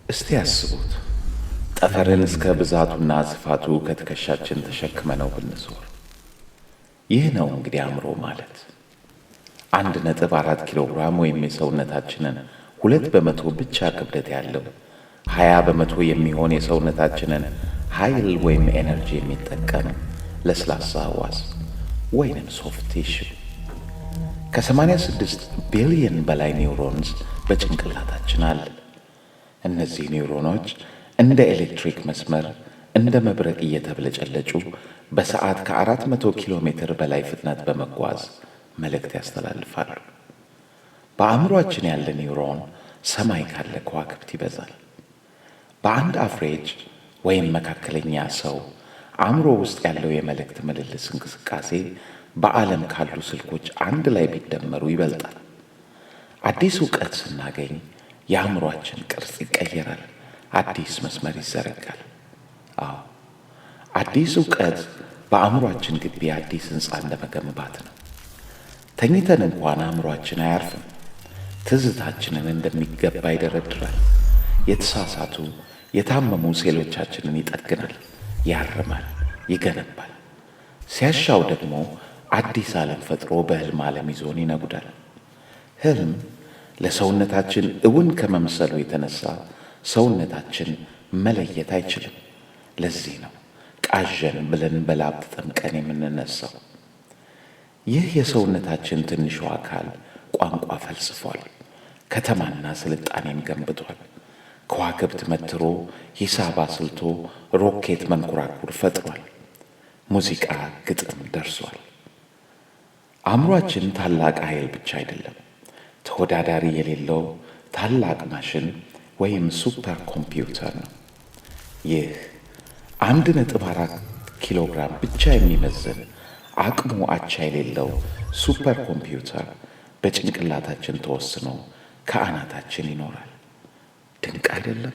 እስቲ ያስቡት፣ ጠፈርን እስከ ብዛቱና ስፋቱ ከትከሻችን ተሸክመነው ብንዞር። ይህ ነው እንግዲህ አእምሮ ማለት 1.4 ኪሎ ግራም ወይም የሰውነታችንን 2% ብቻ ክብደት ያለው 20 በመቶ የሚሆን የሰውነታችንን ኃይል ወይም ኤነርጂ የሚጠቀም ለስላሳ ሕዋስ ወይንም ሶፍት ቲሹ። ከ86 ቢሊየን በላይ ኒውሮንስ በጭንቅላታችን አለ። እነዚህ ኒውሮኖች እንደ ኤሌክትሪክ መስመር እንደ መብረቅ እየተብለጨለጩ በሰዓት ከ400 ኪሎ ሜትር በላይ ፍጥነት በመጓዝ መልእክት ያስተላልፋሉ። በአእምሮአችን ያለ ኒውሮን ሰማይ ካለ ከዋክብት ይበዛል። በአንድ አፍሬጅ ወይም መካከለኛ ሰው አእምሮ ውስጥ ያለው የመልእክት ምልልስ እንቅስቃሴ በዓለም ካሉ ስልኮች አንድ ላይ ቢደመሩ ይበልጣል። አዲስ ዕውቀት ስናገኝ የአእምሮአችን ቅርጽ ይቀየራል፣ አዲስ መስመር ይዘረጋል። አዎ አዲስ ዕውቀት በአእምሮአችን ግቢ አዲስ ሕንፃ እንደመገንባት ነው። ተኝተን እንኳን አእምሮአችን አያርፍም። ትዝታችንን እንደሚገባ ይደረድራል። የተሳሳቱ የታመሙ ሴሎቻችንን ይጠግናል፣ ያርማል፣ ይገነባል። ሲያሻው ደግሞ አዲስ ዓለም ፈጥሮ በሕልም ዓለም ይዞን ይነጉዳል። ሕልም ለሰውነታችን እውን ከመምሰሉ የተነሳ ሰውነታችን መለየት አይችልም። ለዚህ ነው ቃዠን ብለን በላብ ተጠምቀን የምንነሳው። ይህ የሰውነታችን ትንሹ አካል ቋንቋ ፈልስፏል፣ ከተማና ስልጣኔን ገንብቷል፣ ከዋክብት መትሮ ሂሳብ አስልቶ ሮኬት መንኮራኩር ፈጥሯል፣ ሙዚቃ ግጥም ደርሷል። አእምሮአችን ታላቅ ኃይል ብቻ አይደለም፣ ተወዳዳሪ የሌለው ታላቅ ማሽን ወይም ሱፐር ኮምፒውተር ነው። ይህ 1.4 ኪሎ ግራም ብቻ የሚመዝን አቅሙ አቻ የሌለው ሱፐር ኮምፒውተር በጭንቅላታችን ተወስኖ ከአናታችን ይኖራል። ድንቅ አይደለም?